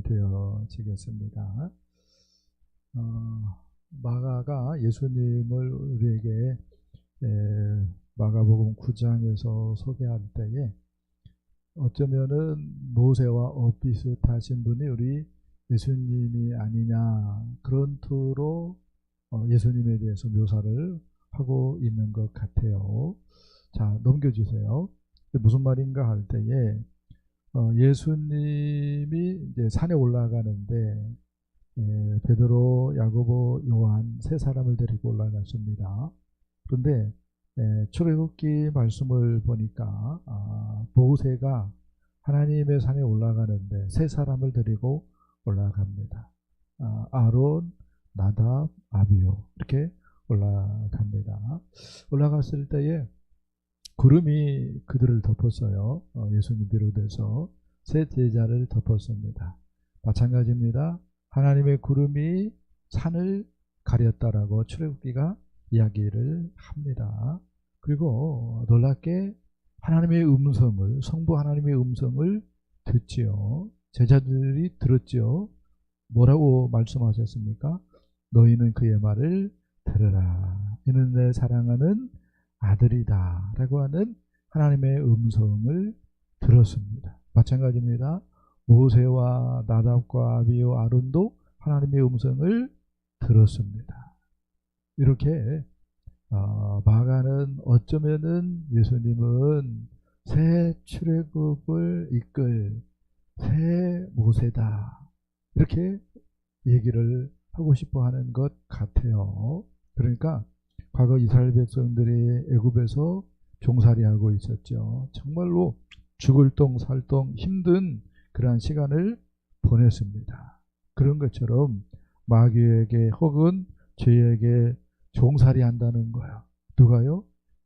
되어지겠습니다. 마가가 예수님을 우리에게 마가복음 9장에서 소개할 때에 어쩌면은 모세와 비슷하신 분이 우리 예수님이 아니냐, 그런 투로 예수님에 대해서 묘사를 하고 있는 것 같아요. 자, 넘겨주세요. 무슨 말인가 할 때에 예수님이 이제 산에 올라가는데 베드로, 야고보, 요한 세 사람을 데리고 올라갔습니다. 그런데 출애굽기 말씀을 보니까 모세가 하나님의 산에 올라가는데 세 사람을 데리고 올라갑니다. 아론, 나답, 아비후 이렇게 올라갑니다. 올라갔을 때에 구름이 그들을 덮었어요. 예수님 비롯해서 세 제자를 덮었습니다. 마찬가지입니다. 하나님의 구름이 산을 가렸다라고 출애굽기가 이야기를 합니다. 그리고 놀랍게 하나님의 음성을, 성부 하나님의 음성을 듣지요. 제자들이 들었지요. 뭐라고 말씀하셨습니까? 너희는 그의 말을 들으라. 이는 내 사랑하는 아들이다 라고 하는 하나님의 음성을 들었습니다. 마찬가지입니다. 모세와 나답과 아비후, 아론도 하나님의 음성을 들었습니다. 이렇게 마가는 어쩌면은 예수님은 새 출애굽을 이끌 새 모세다, 이렇게 얘기를 하고 싶어 하는 것 같아요. 그러니까 과거 이스라엘 백성들이 애굽에서 종살이하고 있었죠. 정말로 죽을 똥 살 똥 힘든 그러한 시간을 보냈습니다. 그런 것처럼 마귀에게 혹은 죄에게 종살이 한다는 거야. 누가요?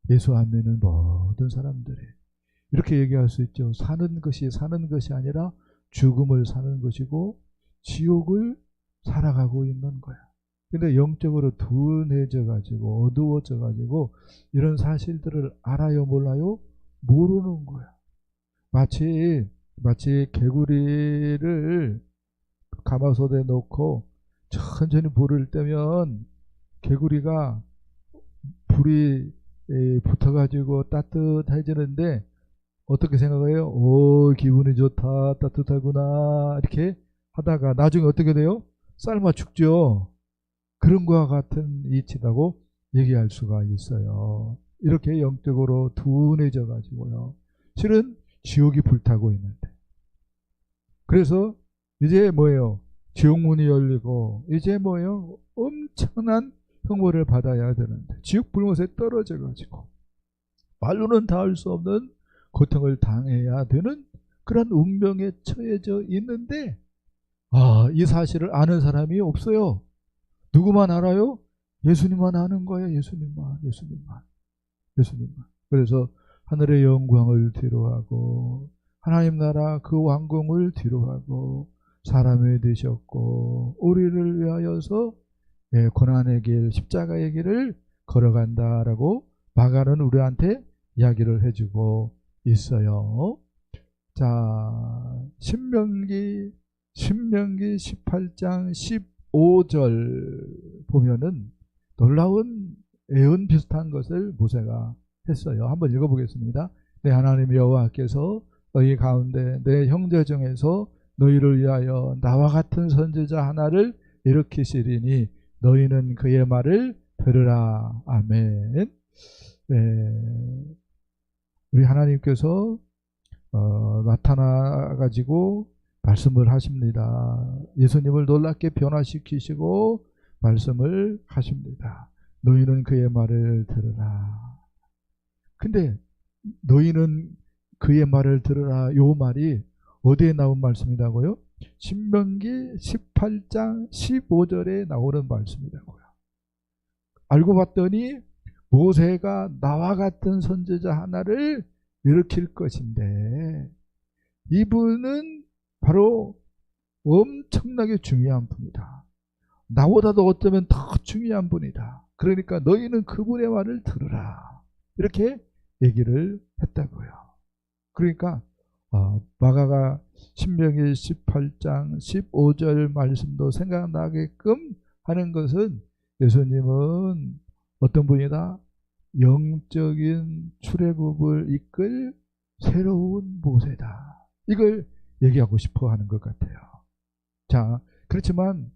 예수 안 믿는 모든 사람들이. 이렇게 얘기할 수 있죠. 사는 것이 아니라 죽음을 사는 것이고 지옥을 살아가고 있는 거야. 근데 영적으로 둔해져 가지고 어두워져 가지고 이런 사실들을 알아요, 몰라요? 모르는 거야. 마치 개구리를 가마솥에 넣고 천천히 불을 떼면 개구리가 불이 붙어가지고 따뜻해지는데 어떻게 생각해요? 오, 기분이 좋다, 따뜻하구나, 이렇게 하다가 나중에 어떻게 돼요? 삶아 죽죠. 그런 것과 같은 이치라고 얘기할 수가 있어요. 이렇게 영적으로 둔해져 가지고요. 실은 지옥이 불타고 있는데. 그래서 이제 뭐예요? 지옥문이 열리고 이제 뭐예요? 엄청난 형벌을 받아야 되는데 지옥 불못에 떨어져 가지고 말로는 닿을 수 없는 고통을 당해야 되는 그런 운명에 처해져 있는데 이 사실을 아는 사람이 없어요. 누구만 알아요? 예수님만 아는 거예요. 예수님만. 그래서 하늘의 영광을 뒤로하고 하나님 나라 그 왕궁을 뒤로하고 사람이 되셨고 우리를 위하여서 고난의 길, 십자가의 길을 걸어간다라고 마가는 우리한테 이야기를 해주고 있어요. 자, 신명기 18장 15절 보면은 놀라운 예언 비슷한 것을 모세가 했어요. 한번 읽어보겠습니다. 내 하나님 여호와께서 너희 가운데 내 형제 중에서 너희를 위하여 나와 같은 선지자 하나를 일으키시리니 너희는 그의 말을 들으라. 아멘. 우리 하나님께서 나타나 가지고 말씀을 하십니다. 예수님을 놀랍게 변화시키시고 말씀을 하십니다. 너희는 그의 말을 들으라. 근데 너희는 그의 말을 들으라, 요 말이 어디에 나온 말씀이라고요? 신명기 18장 15절에 나오는 말씀이라고요. 알고 봤더니 모세가 나와 같은 선지자 하나를 일으킬 것인데 이분은 바로 엄청나게 중요한 분이다. 나보다도 어쩌면 더 중요한 분이다. 그러니까 너희는 그분의 말을 들으라. 이렇게 얘기를 했다고요. 그러니까 마가가 신명기 18장 15절 말씀도 생각나게끔 하는 것은 예수님은 어떤 분이다? 영적인 출애굽을 이끌 새로운 모세다. 이걸 얘기하고 싶어 하는 것 같아요. 자, 그렇지만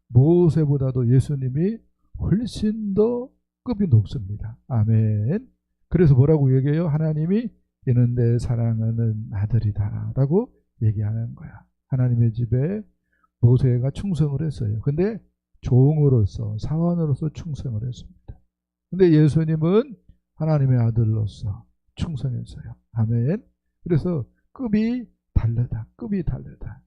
모세보다도 예수님이 훨씬 더 급이 높습니다. 아멘. 그래서 뭐라고 얘기해요? 하나님이 이는 내 사랑하는 아들이다 라고 얘기하는 거야. 하나님의 집에 모세가 충성을 했어요. 근데 종으로서, 사원으로서 충성을 했습니다. 근데 예수님은 하나님의 아들로서 충성했어요. 아멘. 그래서 급이 다르다. 급이 다르다.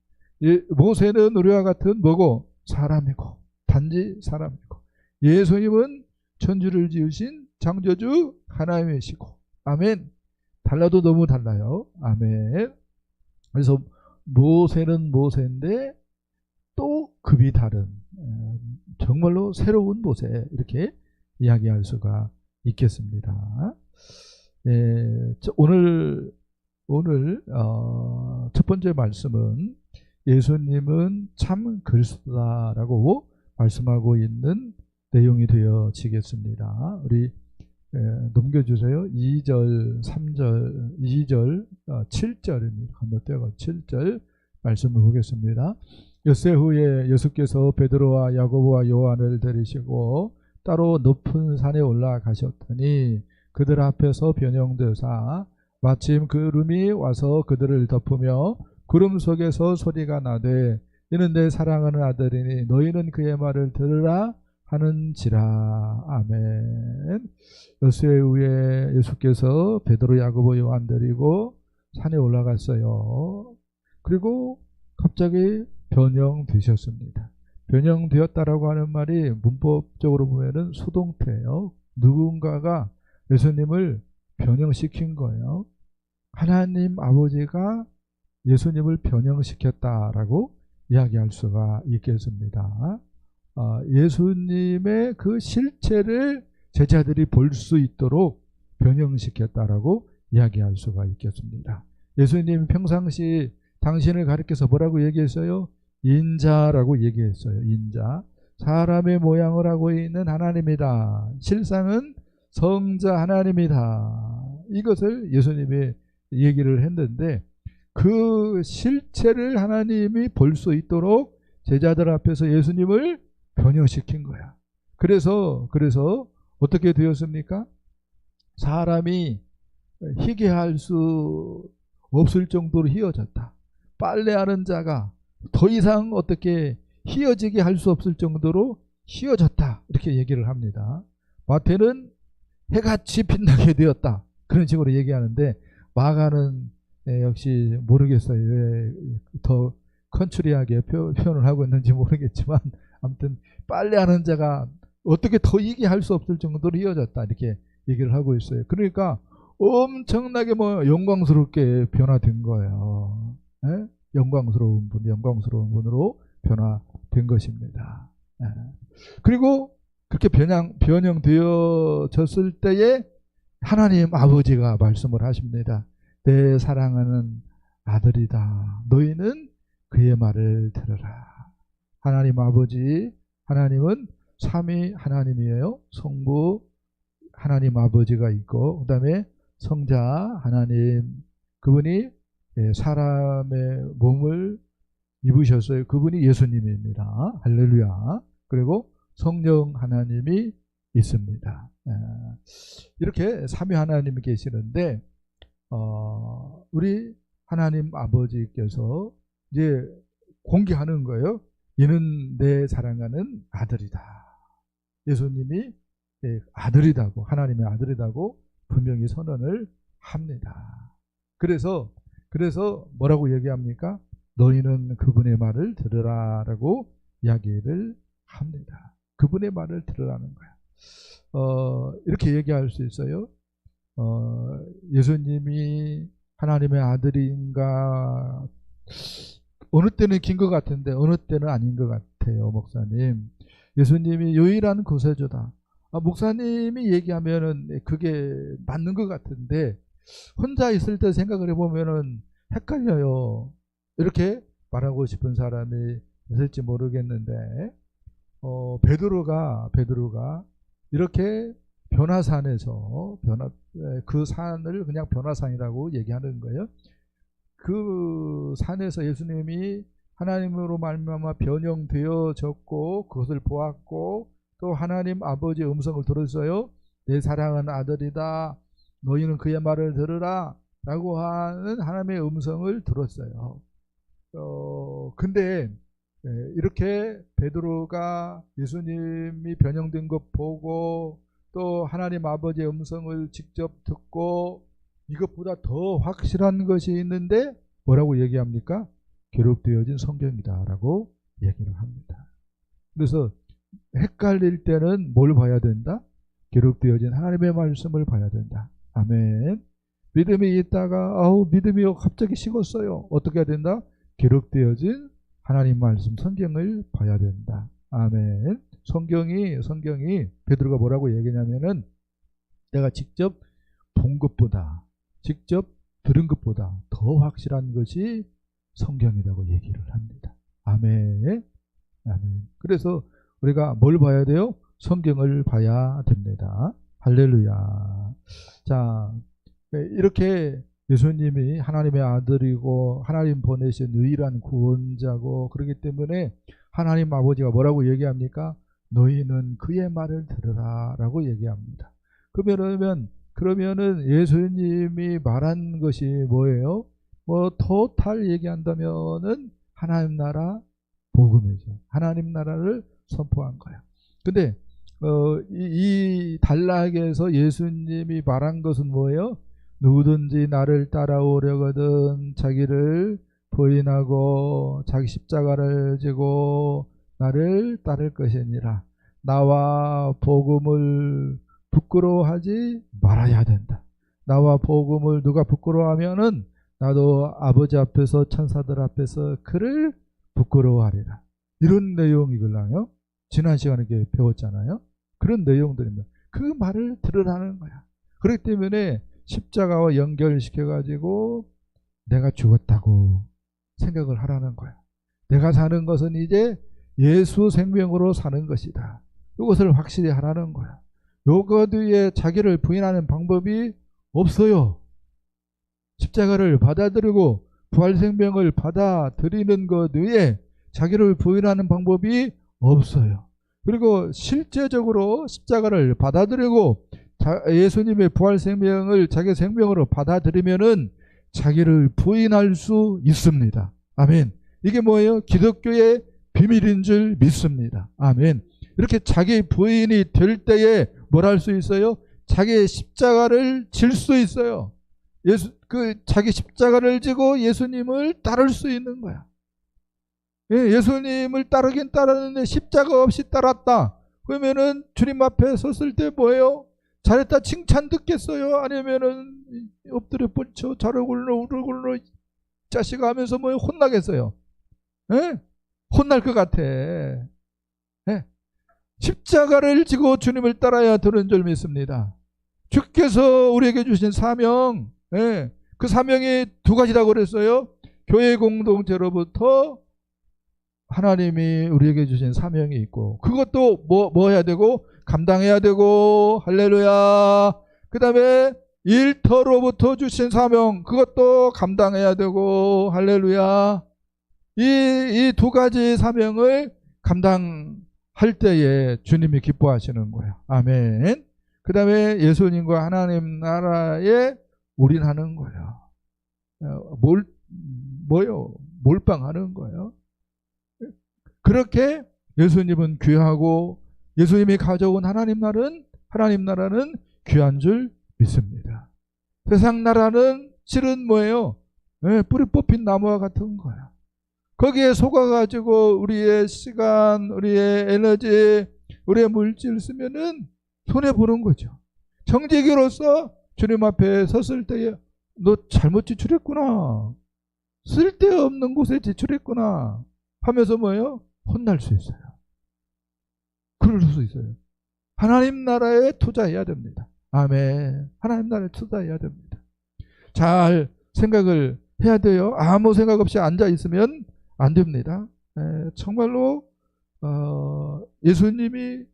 모세는 우리와 같은 뭐고? 사람이고, 단지 사람이고, 예수님은 천주를 지으신 창조주 하나님이시고, 아멘. 달라도 너무 달라요. 아멘. 그래서 모세는 모세인데 또 급이 다른, 정말로 새로운 모세, 이렇게 이야기할 수가 있겠습니다. 오늘 첫 번째 말씀은 예수님은 참 그리스도다라고 말씀하고 있는 내용이 되어지겠습니다. 우리 넘겨주세요. 2절, 3절, 2절, 7절입니다. 건너뛰어가 7절 말씀을 보겠습니다. 엿새 후에 예수께서 베드로와 야고보와 요한을 데리시고 따로 높은 산에 올라가셨더니 그들 앞에서 변형되사 마침 구름이 와서 그들을 덮으며 구름 속에서 소리가 나되 이는 내 사랑하는 아들이니 너희는 그의 말을 들으라 하는지라. 아멘. 엿새 후에 예수께서 베드로, 야고보, 요한 데리고 산에 올라갔어요. 그리고 갑자기 변형되셨습니다. 변형되었다라고 하는 말이 문법적으로 보면은 수동태예요. 누군가가 예수님을 변형시킨 거예요. 하나님 아버지가 예수님을 변형시켰다라고 이야기할 수가 있겠습니다. 예수님의 그 실체를 제자들이 볼 수 있도록 변형시켰다라고 이야기할 수가 있겠습니다. 예수님 평상시 당신을 가리켜서 뭐라고 얘기했어요? 인자라고 얘기했어요. 인자. 사람의 모양을 하고 있는 하나님이다. 실상은 성자 하나님이다. 이것을 예수님이 얘기를 했는데 그 실체를 하나님이 볼 수 있도록 제자들 앞에서 예수님을 변형시킨 거야. 그래서 어떻게 되었습니까? 사람이 희게할 수 없을 정도로 휘어졌다. 빨래하는 자가 더 이상 어떻게 휘어지게 할 수 없을 정도로 휘어졌다. 이렇게 얘기를 합니다. 마태는 해같이 빛나게 되었다. 그런 식으로 얘기하는데 마가는 역시 모르겠어요. 왜 더 컨츄리하게 표현을 하고 있는지 모르겠지만 아무튼 빨래하는 자가 어떻게 더 이게 할 수 없을 정도로 이어졌다. 이렇게 얘기를 하고 있어요. 그러니까 엄청나게 영광스럽게 변화된 거예요. 예? 영광스러운 분으로 변화된 것입니다. 예. 그리고 그렇게 변형되어졌을 때에 하나님 아버지가 말씀을 하십니다. 내 사랑하는 아들이다. 너희는 그의 말을 들으라. 하나님 아버지, 하나님은 삼위 하나님이에요. 성부 하나님 아버지가 있고 그 다음에 성자 하나님, 그분이 사람의 몸을 입으셨어요. 그분이 예수님입니다. 할렐루야. 그리고 성령 하나님이 있습니다. 이렇게 삼위 하나님이 계시는데 우리 하나님 아버지께서 이제 공개하는 거예요. 이는 내 사랑하는 아들이다. 예수님이 아들이다고, 하나님의 아들이다고 분명히 선언을 합니다. 그래서 뭐라고 얘기합니까? 너희는 그분의 말을 들으라라고 이야기를 합니다. 그분의 말을 들으라는 거야. 이렇게 얘기할 수 있어요. 예수님이 하나님의 아들인가, 어느 때는 긴 것 같은데 어느 때는 아닌 것 같아요. 목사님, 예수님이 유일한 구세주다. 목사님이 얘기하면은 그게 맞는 것 같은데 혼자 있을 때 생각을 해보면은 헷갈려요. 이렇게 말하고 싶은 사람이 있을지 모르겠는데, 베드로가 이렇게 변화산에서 그 산을 그냥 변화산이라고 얘기하는 거예요. 그 산에서 예수님이 하나님으로 말미암아 변형되어졌고 그것을 보았고 또 하나님 아버지의 음성을 들었어요. 내 사랑하는 아들이다. 너희는 그의 말을 들으라. 라고 하는 하나님의 음성을 들었어요. 근데 이렇게 베드로가 예수님이 변형된 것 보고 또 하나님 아버지의 음성을 직접 듣고 이것보다 더 확실한 것이 있는데 뭐라고 얘기합니까? 기록되어진 성경이다 라고 얘기를 합니다. 그래서 헷갈릴 때는 뭘 봐야 된다? 기록되어진 하나님의 말씀을 봐야 된다. 아멘. 믿음이 있다가 믿음이 갑자기 식었어요. 어떻게 해야 된다? 기록되어진 하나님 말씀 성경을 봐야 된다. 아멘. 성경이 베드로가 뭐라고 얘기냐면은 내가 직접 본 것보다 직접 들은 것보다 더 확실한 것이 성경이라고 얘기를 합니다. 아멘. 아멘. 그래서 우리가 뭘 봐야 돼요? 성경을 봐야 됩니다. 할렐루야. 자, 이렇게 예수님이 하나님의 아들이고 하나님 보내신 유일한 구원자고 그렇기 때문에 하나님 아버지가 뭐라고 얘기합니까? 너희는 그의 말을 들으라 라고 얘기합니다. 그러면은 예수님이 말한 것이 뭐예요? 토탈 얘기한다면은 하나님 나라 복음이죠. 하나님 나라를 선포한 거야. 근데 이 단락에서 예수님이 말한 것은 뭐예요? 누구든지 나를 따라오려거든 자기를 부인하고 자기 십자가를 지고 나를 따를 것이니라. 나와 복음을 부끄러워하지 말아야 된다. 나와 복음을 누가 부끄러워하면은 나도 아버지 앞에서 천사들 앞에서 그를 부끄러워하리라. 이런 내용이걸랑요. 지난 시간에 배웠잖아요. 그런 내용들입니다. 그 말을 들으라는 거야. 그렇기 때문에 십자가와 연결시켜가지고 내가 죽었다고 생각을 하라는 거야. 내가 사는 것은 이제 예수 생명으로 사는 것이다. 이것을 확실히 하라는 거야. 요것 위에 자기를 부인하는 방법이 없어요. 십자가를 받아들이고 부활 생명을 받아들이는 것 외에 자기를 부인하는 방법이 없어요. 그리고 실제적으로 십자가를 받아들이고 예수님의 부활 생명을 자기 생명으로 받아들이면은 자기를 부인할 수 있습니다. 아멘. 이게 뭐예요? 기독교의 비밀인 줄 믿습니다. 아멘. 이렇게 자기 부인이 될 때에 뭘 할 수 있어요? 자기의 십자가를 질 수 있어요. 자기 십자가를 지고 예수님을 따를 수 있는 거야. 예수님을 따르긴 따랐는데 십자가 없이 따랐다. 그러면은 주님 앞에 섰을 때 뭐예요? 잘했다 칭찬 듣겠어요? 아니면은 엎드려 뻗쳐 자를 굴러 우를 굴러 자식아 하면서 뭐 혼나겠어요? 혼날 것 같아. 십자가를 지고 주님을 따라야 되는 줄 믿습니다. 주께서 우리에게 주신 사명, 그 사명이 두 가지라고 그랬어요. 교회 공동체로부터 하나님이 우리에게 주신 사명이 있고 그것도 뭐 해야 되고 감당해야 되고 할렐루야. 그 다음에 일터로부터 주신 사명 그것도 감당해야 되고 할렐루야. 이 두 가지 사명을 감당할 때에 주님이 기뻐하시는 거예요. 아멘. 그 다음에 예수님과 하나님 나라에 올인하는 거예요. 몰빵하는 거예요. 그렇게 예수님은 귀하고 예수님이 가져온 하나님 나라는 귀한 줄 믿습니다. 세상 나라는 실은 뭐예요? 뿌리 뽑힌 나무와 같은 거야. 거기에 속아가지고 우리의 시간, 우리의 에너지, 우리의 물질 쓰면은 손해보는 거죠. 정직이로서 주님 앞에 섰을 때에 너 잘못 지출했구나. 쓸데없는 곳에 지출했구나. 하면서 뭐예요? 혼날 수 있어요. 그럴 수 있어요. 하나님 나라에 투자해야 됩니다. 아멘. 하나님 나라에 투자해야 됩니다. 잘 생각을 해야 돼요. 아무 생각 없이 앉아 있으면 안 됩니다. 정말로 예수님이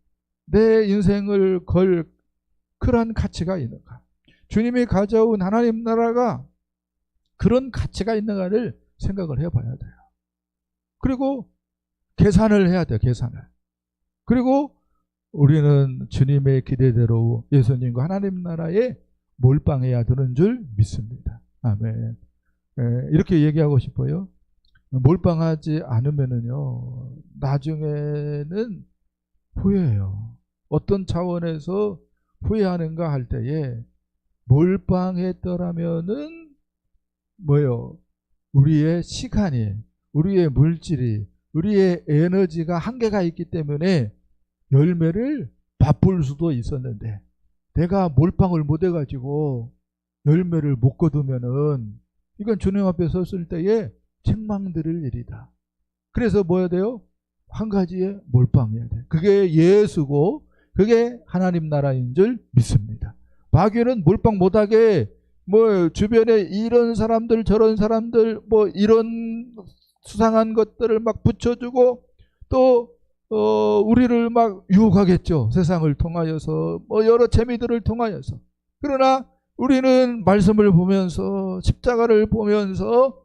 내 인생을 걸 그런 가치가 있는가? 주님이 가져온 하나님 나라가 그런 가치가 있는가를 생각을 해봐야 돼요. 그리고 계산을 해야 돼요. 계산을. 그리고 우리는 주님의 기대대로 예수님과 하나님 나라에 몰빵해야 되는 줄 믿습니다. 아멘. 이렇게 얘기하고 싶어요. 몰빵하지 않으면은요, 나중에는 후회해요. 어떤 차원에서 후회하는가 할 때에 몰빵했더라면은 뭐요? 우리의 시간이, 우리의 물질이, 우리의 에너지가 한계가 있기 때문에 열매를 맛볼 수도 있었는데 내가 몰빵을 못 해가지고 열매를 못 거두면은 이건 주님 앞에 섰을 때에 책망들을 일이다. 그래서 뭐 해야 돼요? 한 가지에 몰빵해야 돼. 그게 예수고 그게 하나님 나라인 줄 믿습니다. 마귀는 몰빵 못하게 뭐 주변에 이런 사람들 저런 사람들 뭐 이런 수상한 것들을 막 붙여주고 또 우리를 막 유혹하겠죠. 세상을 통하여서 뭐 여러 재미들을 통하여서. 그러나 우리는 말씀을 보면서 십자가를 보면서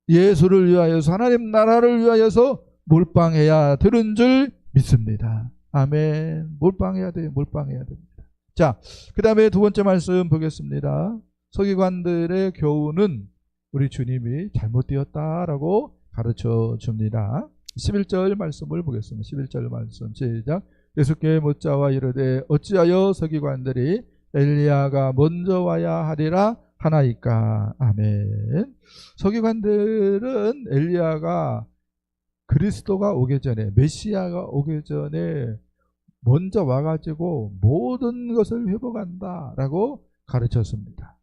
예수를 위하여서 하나님 나라를 위하여서 몰빵해야 되는 줄 믿습니다. 아멘. 몰빵해야 돼요. 몰빵해야 됩니다. 자, 그 다음에 두 번째 말씀 보겠습니다. 서기관들의 교훈은 우리 주님이 잘못되었다라고 가르쳐 줍니다. 11절 말씀을 보겠습니다. 11절 말씀 시작. 예수께 묻자와 이르되 어찌하여 서기관들이 엘리야가 먼저 와야 하리라 하나이까. 아멘. 서기관들은 엘리야가 그리스도가 오기 전에 메시아가 오기 전에 먼저 와가지고 모든 것을 회복한다라고 가르쳤습니다.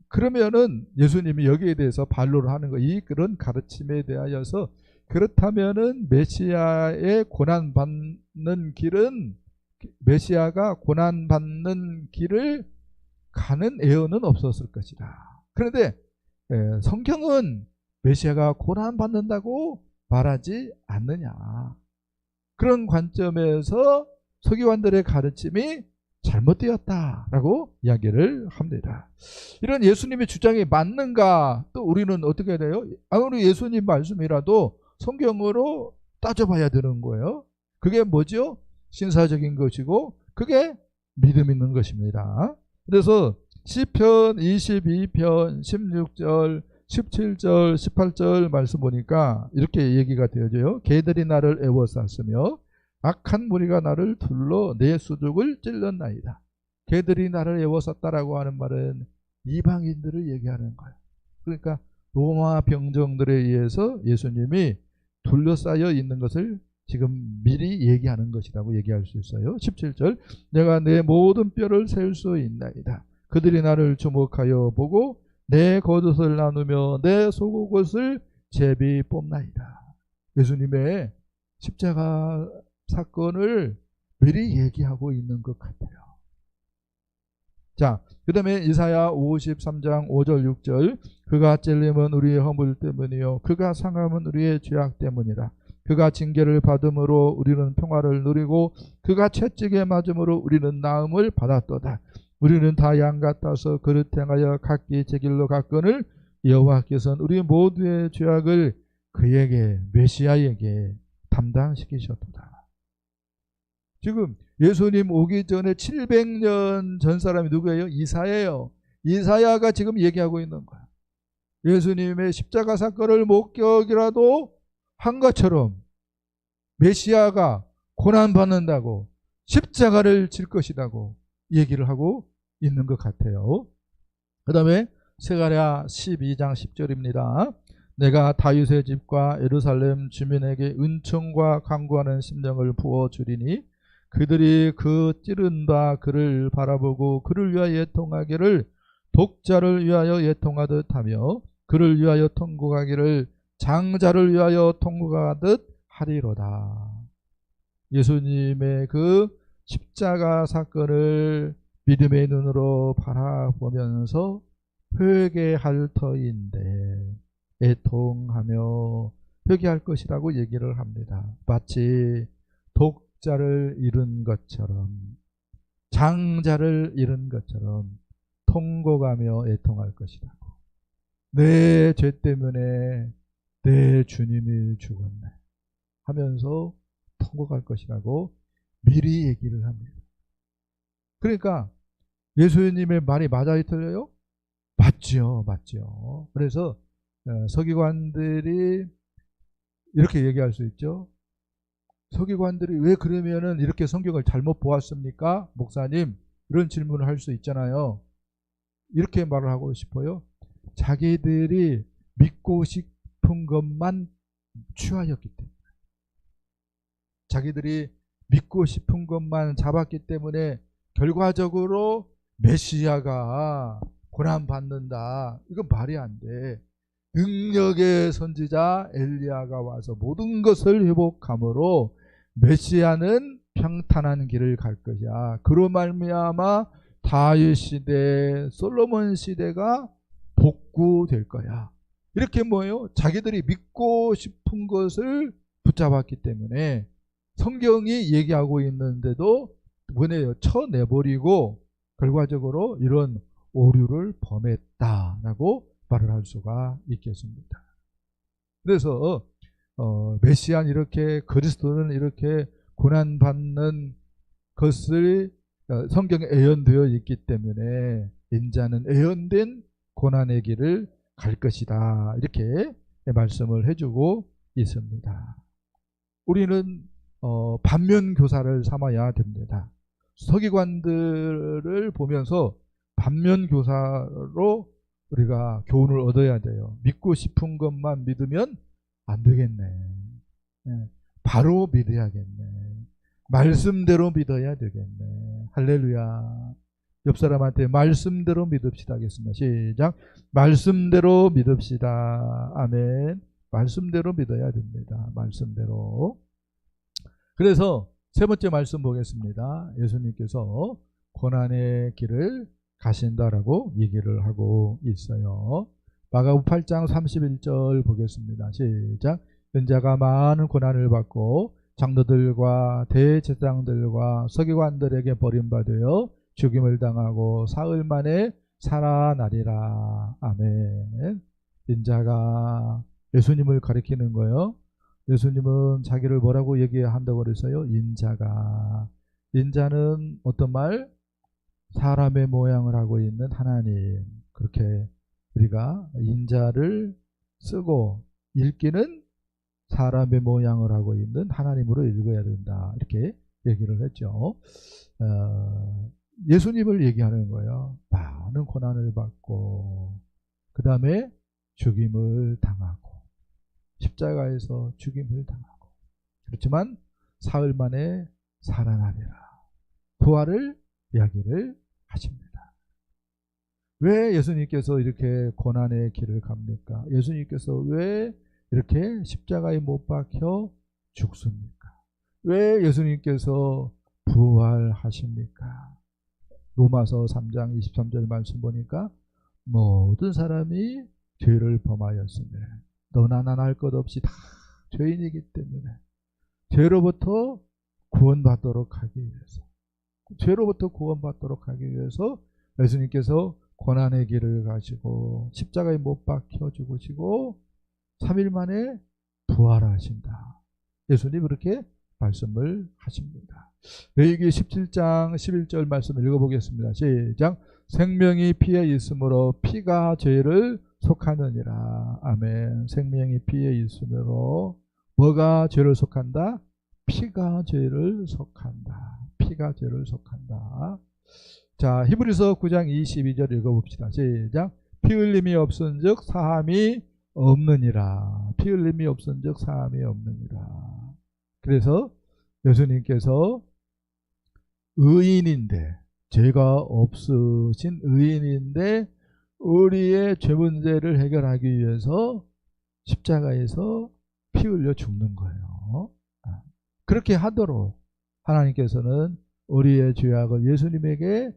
그러면은 예수님이 여기에 대해서 반론을 하는 거, 이 그런 가르침에 대하여서 그렇다면은 메시아의 고난 받는 길은 메시아가 고난 받는 길을 가는 예언은 없었을 것이다. 그런데 성경은 메시아가 고난 받는다고 말하지 않느냐. 그런 관점에서 서기관들의 가르침이 잘못되었다라고 이야기를 합니다. 이런 예수님의 주장이 맞는가? 또 우리는 어떻게 돼요? 아무리 예수님 말씀이라도 성경으로 따져봐야 되는 거예요. 그게 뭐죠? 신사적인 것이고 그게 믿음 있는 것입니다. 그래서 시편 22편 16절 17절 18절 말씀 보니까 이렇게 얘기가 되어져요. 개들이 나를 애워쌌으며 악한 무리가 나를 둘러 내 수족을 찔렀나이다. 개들이 나를 애워쌌다라고 하는 말은 이방인들을 얘기하는 거예요. 그러니까 로마 병정들에 의해서 예수님이 둘러싸여 있는 것을 지금 미리 얘기하는 것이라고 얘기할 수 있어요. 17절 내가 내 모든 뼈를 셀 수 있나이다. 그들이 나를 주목하여 보고 내 겉옷을 나누며 내 속옷을 제비 뽑나이다. 예수님의 십자가 사건을 미리 얘기하고 있는 것 같아요. 자, 그 다음에 이사야 53장 5절 6절 그가 찔림은 우리의 허물 때문이요 그가 상함은 우리의 죄악 때문이라. 그가 징계를 받음으로 우리는 평화를 누리고 그가 채찍에 맞음으로 우리는 나음을 받았도다. 우리는 다 양 같아서 그릇 행하여 각기 제 길로 갔거늘 여호와께서는 우리 모두의 죄악을 그에게 메시아에게 담당시키셨도다. 지금 예수님 오기 전에 700년 전 사람이 누구예요? 이사야예요. 이사야가 지금 얘기하고 있는 거야. 예수님의 십자가 사건을 목격이라도 한 것처럼 메시아가 고난받는다고 십자가를 질 것이라고 얘기를 하고 있는 것 같아요. 그 다음에 스가랴 12장 10절입니다. 내가 다윗의 집과 예루살렘 주민에게 은총과 간구하는 심령을 부어주리니 그들이 그 찌른 바 그를 바라보고 그를 위하여 애통하기를 독자를 위하여 애통하듯 하며 그를 위하여 통곡하기를 장자를 위하여 통곡하듯 하리로다. 예수님의 그 십자가 사건을 믿음의 눈으로 바라보면서 회개할 터인데 애통하며 회개할 것이라고 얘기를 합니다. 마치 독자를 잃은 것처럼, 장자를 잃은 것처럼 통곡하며 애통할 것이라고. 내 죄 때문에 내 주님이 죽었네 하면서 통곡할 것이라고 미리 얘기를 합니다. 그러니까 예수님의 말이 맞아요, 틀려요? 맞죠, 맞죠. 그래서 서기관들이 이렇게 얘기할 수 있죠. 서기관들이 왜 그러면은 이렇게 성경을 잘못 보았습니까? 목사님, 이런 질문을 할 수 있잖아요. 이렇게 말을 하고 싶어요. 자기들이 믿고 싶은 것만 취하였기 때문에, 자기들이 믿고 싶은 것만 잡았기 때문에 결과적으로 메시아가 고난받는다. 이건 말이 안 돼. 능력의 선지자 엘리야가 와서 모든 것을 회복함으로 메시아는 평탄한 길을 갈 것이야. 그로 말미암아 다윗 시대, 솔로몬 시대가 복구될 거야. 이렇게 뭐예요? 자기들이 믿고 싶은 것을 붙잡았기 때문에 성경이 얘기하고 있는데도 뭐네요? 쳐내버리고 결과적으로 이런 오류를 범했다라고 말을 할 수가 있겠습니다. 그래서 메시안 이렇게 그리스도는 이렇게 고난받는 것을 성경에 예언되어 있기 때문에 인자는 예언된 고난의 길을 갈 것이다. 이렇게 말씀을 해주고 있습니다. 우리는 반면교사를 삼아야 됩니다. 서기관들을 보면서 반면교사로 우리가 교훈을 얻어야 돼요. 믿고 싶은 것만 믿으면 안 되겠네. 바로 믿어야겠네. 말씀대로 믿어야 되겠네. 할렐루야. 옆 사람한테 말씀대로 믿읍시다 하겠습니다. 시작. 말씀대로 믿읍시다. 아멘. 말씀대로 믿어야 됩니다. 말씀대로. 그래서 세 번째 말씀 보겠습니다. 예수님께서 고난의 길을 가신다라고 얘기를 하고 있어요. 마가복음 8장 31절 보겠습니다. 시작. 연자가 많은 고난을 받고 장로들과 대제사장들과 서기관들에게 버림받아 죽임을 당하고 사흘 만에 살아나리라. 아멘. 인자가 예수님을 가리키는 거예요. 예수님은 자기를 뭐라고 얘기한다고 그랬어요? 인자가. 인자는 어떤 말? 사람의 모양을 하고 있는 하나님. 그렇게 우리가 인자를 쓰고 읽기는 사람의 모양을 하고 있는 하나님으로 읽어야 된다. 이렇게 얘기를 했죠. 예수님을 얘기하는 거예요. 많은 고난을 받고 그 다음에 죽임을 당하고 십자가에서 죽임을 당하고 그렇지만 사흘 만에 살아나리라. 부활을 이야기를 하십니다. 왜 예수님께서 이렇게 고난의 길을 갑니까? 예수님께서 왜 이렇게 십자가에 못 박혀 죽습니까? 왜 예수님께서 부활하십니까? 로마서 3장 23절 말씀 보니까 모든 사람이 죄를 범하였으며 너나 나나 할 것 없이 다 죄인이기 때문에 죄로부터 구원받도록 하기 위해서, 죄로부터 구원받도록 하기 위해서 예수님께서 고난의 길을 가시고 십자가에 못 박혀 죽으시고 3일 만에 부활하신다. 예수님 그렇게 말씀을 하십니다. 레위기 17장 11절 말씀을 읽어보겠습니다. 시작. 생명이 피에 있으므로 피가 죄를 속하느니라. 아멘. 생명이 피에 있으므로 뭐가 죄를 속한다? 피가 죄를 속한다. 피가 죄를 속한다. 자, 히브리서 9장 22절 읽어봅시다. 시작. 피 흘림이 없은즉 사함이 없느니라. 피 흘림이 없은즉 사함이 없느니라. 그래서 예수님께서 의인인데, 죄가 없으신 의인인데 우리의 죄 문제를 해결하기 위해서 십자가에서 피 흘려 죽는 거예요. 그렇게 하도록 하나님께서는 우리의 죄악을 예수님에게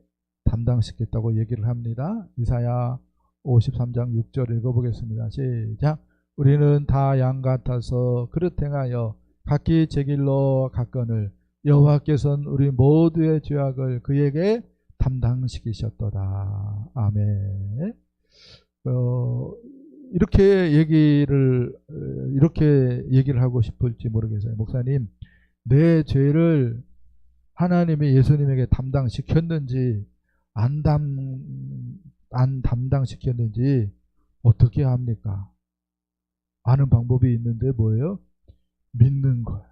담당시켰다고 얘기를 합니다. 이사야 53장 6절 읽어보겠습니다. 시작. 우리는 다 양 같아서 그릇 행하여 각기 제 길로 갔거늘 여호와께서는 우리 모두의 죄악을 그에게 담당시키셨도다. 아멘. 이렇게 얘기를 하고 싶을지 모르겠어요. 목사님, 내 죄를 하나님이 예수님에게 담당시켰는지 안 담당시켰는지 어떻게 합니까? 아는 방법이 있는데 뭐예요? 믿는 거예요.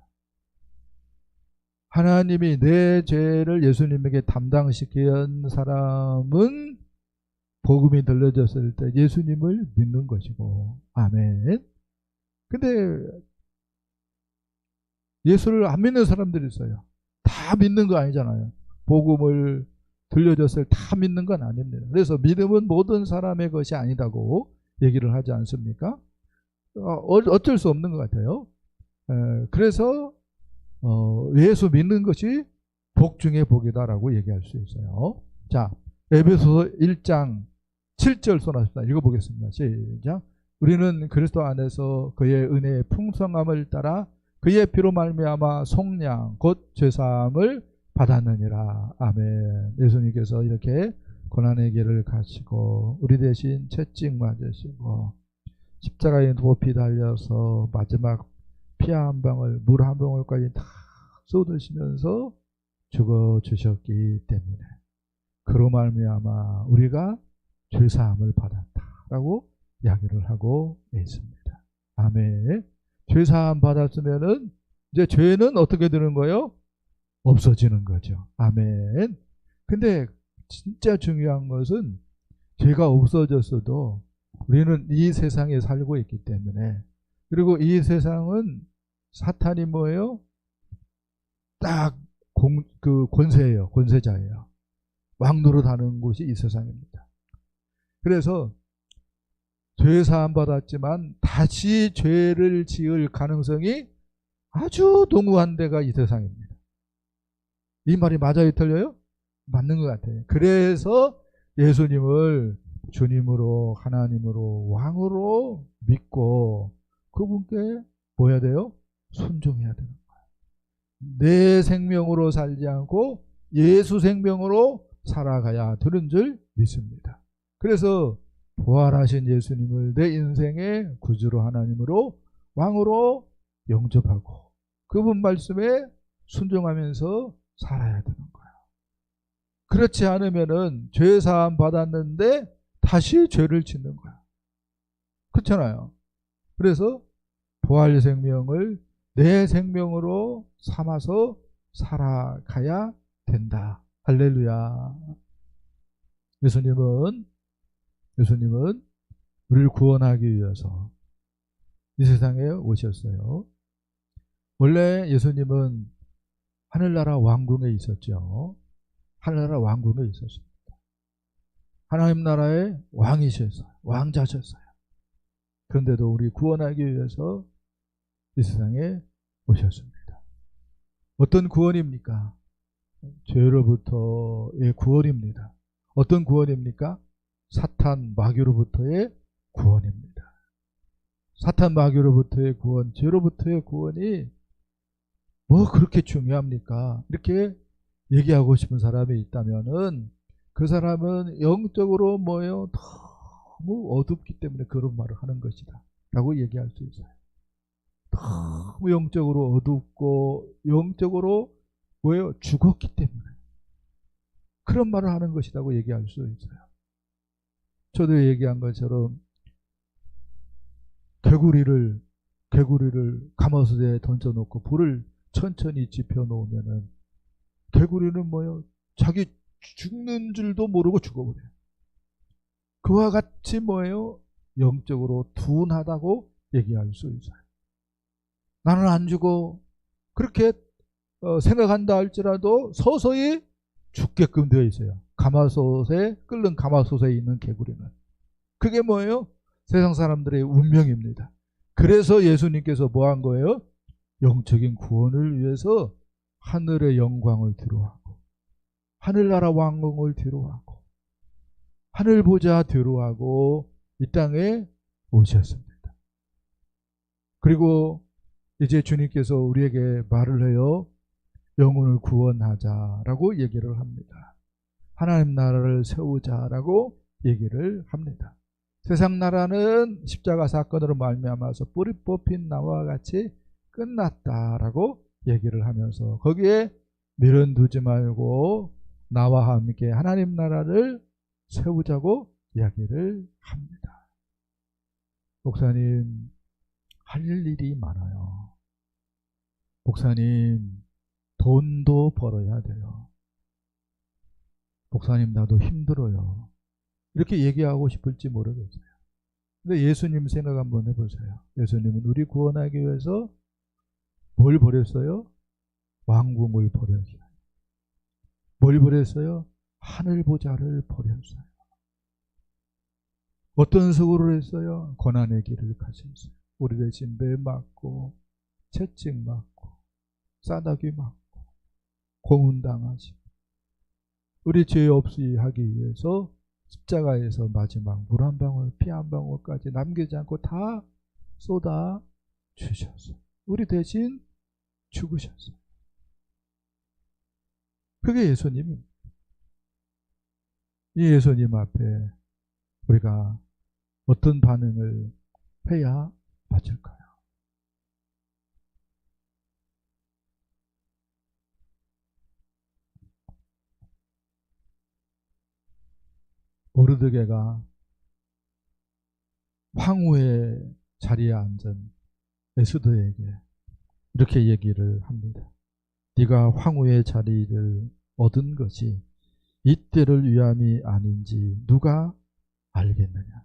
하나님이 내 죄를 예수님에게 담당시킨 사람은 복음이 들려졌을 때 예수님을 믿는 것이고, 아멘. 근데 예수를 안 믿는 사람들이 있어요. 다 믿는 거 아니잖아요. 복음을 들려줬을 때 다 믿는 건 아닙니다. 그래서 믿음은 모든 사람의 것이 아니다고 얘기를 하지 않습니까? 어쩔 수 없는 것 같아요. 그래서 예수 믿는 것이 복 중에 복이다라고 얘기할 수 있어요. 자, 에베소서 1장 7절 써놨습니다. 읽어보겠습니다. 시작. 우리는 그리스도 안에서 그의 은혜의 풍성함을 따라 그의 피로 말미암아 속량 곧 죄사함을 받았느니라. 아멘. 예수님께서 이렇게 고난의 길을 가시고 우리 대신 채찍 맞으시고 십자가에 높이 달려서 마지막 피 한 방울, 물 한 방울까지 다 쏟으시면서 죽어주셨기 때문에 그로 말미암아 우리가 죄사함을 받았다라고 이야기를 하고 있습니다. 아멘. 죄사함 받았으면은 이제 죄는 어떻게 되는 거예요? 없어지는 거죠. 아멘. 근데 진짜 중요한 것은 죄가 없어졌어도 우리는 이 세상에 살고 있기 때문에, 그리고 이 세상은 사탄이 뭐예요? 딱 그 권세예요. 권세자예요. 왕노릇하는 곳이 이 세상입니다. 그래서 죄사함 받았지만 다시 죄를 지을 가능성이 아주 농후한 데가 이 세상입니다. 이 말이 맞아요, 틀려요? 맞는 것 같아요. 그래서 예수님을 주님으로, 하나님으로, 왕으로 믿고 그분께 뭐 해야 돼요? 순종해야 되는 거예요. 내 생명으로 살지 않고 예수 생명으로 살아가야 되는 줄 믿습니다. 그래서 부활하신 예수님을 내 인생의 구주로, 하나님으로, 왕으로 영접하고 그분 말씀에 순종하면서 살아야 되는 거예요. 그렇지 않으면은 죄사함 받았는데 다시 죄를 짓는 거예요. 그렇잖아요. 그래서 부활 생명을 내 생명으로 삼아서 살아가야 된다. 할렐루야. 예수님은 우리를 구원하기 위해서 이 세상에 오셨어요. 원래 예수님은 하늘나라 왕궁에 있었죠. 하늘나라 왕궁에 있었습니다. 하나님 나라의 왕이셨어요. 왕자셨어요. 그런데도 우리 구원하기 위해서 이 세상에 오셨습니다. 어떤 구원입니까? 죄로부터의 구원입니다. 어떤 구원입니까? 사탄 마귀로부터의 구원입니다. 사탄 마귀로부터의 구원, 죄로부터의 구원이 뭐 그렇게 중요합니까? 이렇게 얘기하고 싶은 사람이 있다면은 그 사람은 영적으로 뭐예요? 너무 어둡기 때문에 그런 말을 하는 것이다 라고 얘기할 수 있어요. 너무 영적으로 어둡고 영적으로 뭐예요? 죽었기 때문에 그런 말을 하는 것이라고 얘기할 수 있어요. 저도 얘기한 것처럼 개구리를 가마솥에 던져놓고 불을 천천히 지펴놓으면은 개구리는 뭐예요? 자기 죽는 줄도 모르고 죽어버려요. 그와 같이 뭐예요? 영적으로 둔하다고 얘기할 수 있어요. 나는 안 죽어. 그렇게 생각한다 할지라도 서서히 죽게끔 되어 있어요. 끓는 가마솥에 있는 개구리는. 그게 뭐예요? 세상 사람들의 운명입니다. 그래서 예수님께서 뭐 한 거예요? 영적인 구원을 위해서 하늘의 영광을 뒤로하고 하늘나라 왕궁을 뒤로하고 하늘 보좌 뒤로하고 이 땅에 오셨습니다. 그리고 이제 주님께서 우리에게 말을 해요. 영혼을 구원하자라고 얘기를 합니다. 하나님 나라를 세우자라고 얘기를 합니다. 세상 나라는 십자가 사건으로 말미암아서 뿌리 뽑힌 나무와 같이 끝났다라고 얘기를 하면서 거기에 미련 두지 말고 나와 함께 하나님 나라를 세우자고 이야기를 합니다. 목사님, 할 일이 많아요. 목사님, 돈도 벌어야 돼요. 목사님, 나도 힘들어요. 이렇게 얘기하고 싶을지 모르겠어요. 근데 예수님 생각 한번 해보세요. 예수님은 우리 구원하기 위해서 뭘 버렸어요? 왕궁을 버렸어요. 뭘 버렸어요? 하늘 보좌를 버렸어요. 어떤 수고를 했어요? 고난의 길을 가셨어요. 우리 대신 매 맞고 채찍 맞고 싸다기 맞고 고문당하시고 우리 죄 없이 하기 위해서 십자가에서 마지막 물 한 방울 피 한 방울까지 남기지 않고 다 쏟아 주셨어요. 우리 대신 죽으셨어요. 그게 예수님입니다. 이 예수님 앞에 우리가 어떤 반응을 해야 맞을까요? 모르드게가 황후의 자리에 앉은 에스더에게 이렇게 얘기를 합니다. 네가 황후의 자리를 얻은 것이 이때를 위함이 아닌지 누가 알겠느냐.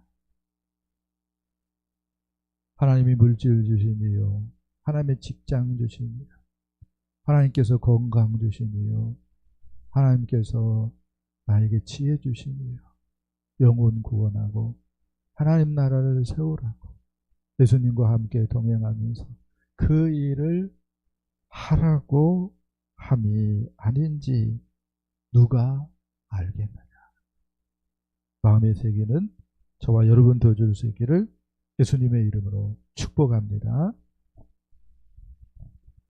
하나님이 물질 주시니요, 하나님의 직장 주시니요, 하나님께서 건강 주시니요, 하나님께서 나에게 지혜 주시니요, 영혼 구원하고 하나님 나라를 세우라고 예수님과 함께 동행하면서 그 일을 하라고 함이 아닌지 누가 알겠느냐. 마음의 세계는 저와 여러분 더 줄 수 있기를 예수님의 이름으로 축복합니다.